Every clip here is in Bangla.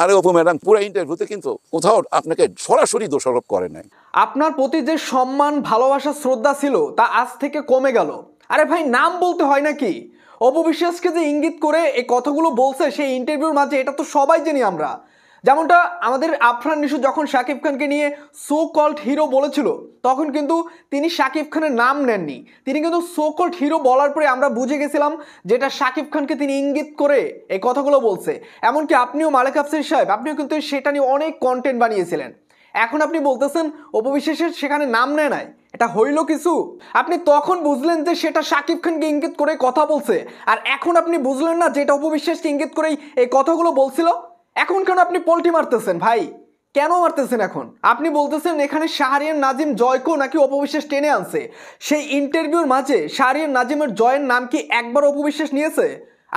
আরে অপু ম্যাডাম পুরো ইন্টারভিউতে কিন্তু কোথাও আপনাকে সরাসরি দোষারোপ করে নাই। আপনার প্রতি যে সম্মান ভালোবাসা শ্রদ্ধা ছিল তা আজ থেকে কমে গেল। আরে ভাই নাম বলতে হয় নাকি? অপু বিশ্বাসকে যে ইঙ্গিত করে এই কথাগুলো বলছে সেই ইন্টারভিউর মাঝে, এটা তো সবাই জানি আমরা। যেমনটা আমাদের আফরান নিশু যখন শাকিব খানকে নিয়ে সো কল্ড হিরো বলেছিল, তখন কিন্তু তিনি শাকিব খানের নাম নেননি। তিনি কিন্তু সো কল্ড হিরো বলার পরে আমরা বুঝে গেছিলাম যেটা শাকিব খানকে তিনি ইঙ্গিত করে এই কথাগুলো বলছে। এমনকি আপনিও মালেক আফসার সাহেব, আপনিও কিন্তু সেটা নিয়ে অনেক কন্টেন্ট বানিয়েছিলেন। এখন আপনি বলতেছেন অপু বিশ্বাসের সেখানে নাম নেয় নাই, এটা হইল কিছু? আপনি তখন বুঝলেন যে সেটা শাকিব খানকে ইঙ্গিত করে কথা বলছে, আর এখন আপনি বুঝলেন না যে এটা অপু বিশ্বাসকে ইঙ্গিত করেই এই কথাগুলো বলছিল। এখন কেন আপনি পল্টি মারতেছেন ভাই? কেন মারতেছেন? এখন আপনি বলতেছেন এখানে শাহরিয়ার নাজিম জয়কেও নাকি অপু বিশ্বাস টেনে আনছে। সেই ইন্টারভিউর মাঝে শাহরিয়ার নাজিমের জয়ের নাম কি একবার অপু বিশ্বাস নিয়েছে?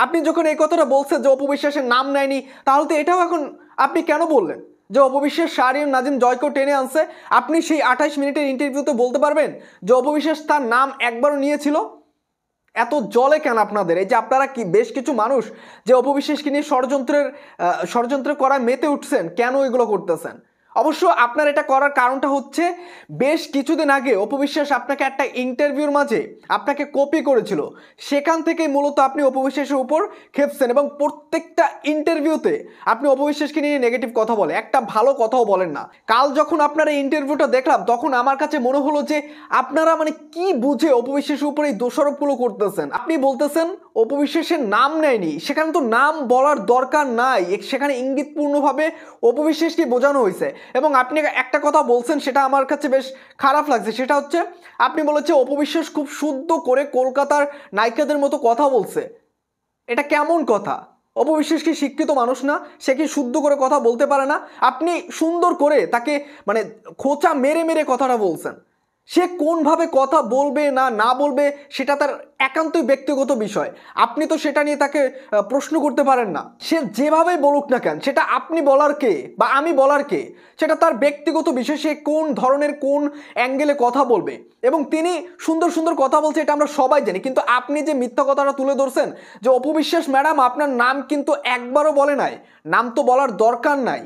আপনি যখন এই কথাটা বলছেন যে অপু বিশ্বাসের নাম নেয়নি, তাহলে তো এটাও এখন আপনি কেন বললেন যে অপু বিশ্বাস শাহরিয়ার নাজিম জয়কেও টেনে আনছে? আপনি সেই 28 মিনিটের ইন্টারভিউতে বলতে পারবেন যে অপু বিশ্বাস তার নাম একবারও নিয়েছিল? এত জলে কেন আপনাদের? এই যে আপনারা কি বেশ কিছু মানুষ যে অপু বিশ্বাসকে নিয়ে ষড়যন্ত্র করায় মেতে উঠছেন, কেন এগুলো করতেছেন? অবশ্য আপনার এটা করার কারণটা হচ্ছে বেশ কিছুদিন আগে অপু বিশ্বাস আপনাকে একটা ইন্টারভিউর মাঝে আপনাকে কপি করেছিল, সেখান থেকে মূলত আপনি অপু বিশ্বাসের উপর খেপছেন এবং প্রত্যেকটা ইন্টারভিউতে আপনি অপু বিশ্বাসকে নিয়ে নেগেটিভ কথা বলে, একটা ভালো কথাও বলেন না। কাল যখন আপনার এই ইন্টারভিউটা দেখলাম তখন আমার কাছে মনে হলো যে আপনারা মানে কি বুঝে অপু বিশ্বাসের উপর এই দোষারোপগুলো করতেছেন। আপনি বলতেছেন অপু বিশ্বাসের নাম নেয়নি, সেখানে তো নাম বলার দরকার নাই, সেখানে ইঙ্গিতপূর্ণভাবে অপু বিশ্বাসকে বোঝানো হয়েছে। এবং আপনি একটা কথা বলছেন সেটা আমার কাছে বেশ খারাপ লাগছে, সেটা হচ্ছে আপনি বলেছে অপু বিশ্বাস খুব শুদ্ধ করে কলকাতার নায়িকাদের মতো কথা বলছে। এটা কেমন কথা? অপু বিশ্বাস কি শিক্ষিত মানুষ না? সে কি শুদ্ধ করে কথা বলতে পারে না? আপনি সুন্দর করে তাকে মানে খোঁচা মেরে মেরে কথাটা বলছেন। সে কোনভাবে কথা বলবে না না বলবে সেটা তার একান্তই ব্যক্তিগত বিষয়, আপনি তো সেটা নিয়ে তাকে প্রশ্ন করতে পারেন না। সে যেভাবেই বলুক না কেন, সেটা আপনি বলার কে বা আমি বলার কে? সেটা তার ব্যক্তিগত বিষয়, সে কোন ধরনের কোন অ্যাঙ্গেলে কথা বলবে। এবং তিনি সুন্দর সুন্দর কথা বলছে এটা আমরা সবাই জানি, কিন্তু আপনি যে মিথ্যা কথাটা তুলে ধরছেন যে অপু বিশ্বাস ম্যাডাম আপনার নাম কিন্তু একবারও বলে নাই, নাম তো বলার দরকার নাই।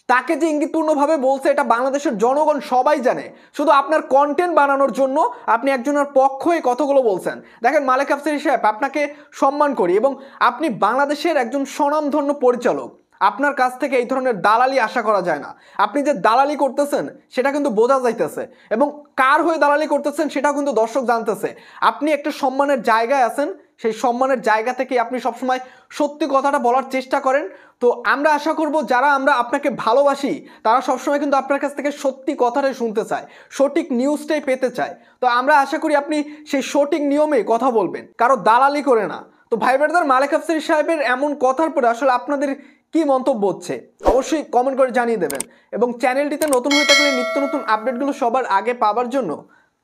তাকে যে ইঙ্গিতপূর্ণভাবে বলছে এটা বাংলাদেশের জনগণ সবাই জানে, শুধু আপনার কন্টেন্ট বানানোর জন্য আপনি একজনের পক্ষ এই কথাগুলো বলছেন। দেখেন মালেক আফসার সাহেব, আপনাকে সম্মান করি এবং আপনি বাংলাদেশের একজন স্বনামধন্য পরিচালক, আপনার কাছ থেকে এই ধরনের দালালি আশা করা যায় না। আপনি যে দালালি করতেছেন সেটা কিন্তু বোঝা যাইতেছে, এবং কার হয়ে দালালি করতেছেন সেটাও কিন্তু দর্শক জানতেছে। আপনি একটা সম্মানের জায়গায় আছেন, সেই সম্মানের জায়গা থেকে আপনি সবসময় সত্যি কথাটা বলার চেষ্টা করেন। তো আমরা আশা করব যারা আমরা আপনাকে ভালোবাসি তারা সবসময় কিন্তু আপনার কাছ থেকে সত্যি কথাটাই শুনতে চায়, সঠিক নিউজটাই পেতে চায়। তো আমরা আশা করি আপনি সেই সঠিক নিয়মে কথা বলবেন, কারো দালালি করে না। তো ভাই ব্রাদার, মালেক আফসার সাহেবের এমন কথার পরে আসলে আপনাদের কি মন্তব্য হচ্ছে অবশ্যই কমেন্ট করে জানিয়ে দেবেন, এবং চ্যানেলটিতে নতুন হয়ে থাকলে নিত্য নতুন আপডেটগুলো সবার আগে পাওয়ার জন্য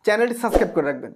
চ্যানেলটি সাবস্ক্রাইব করে রাখবেন।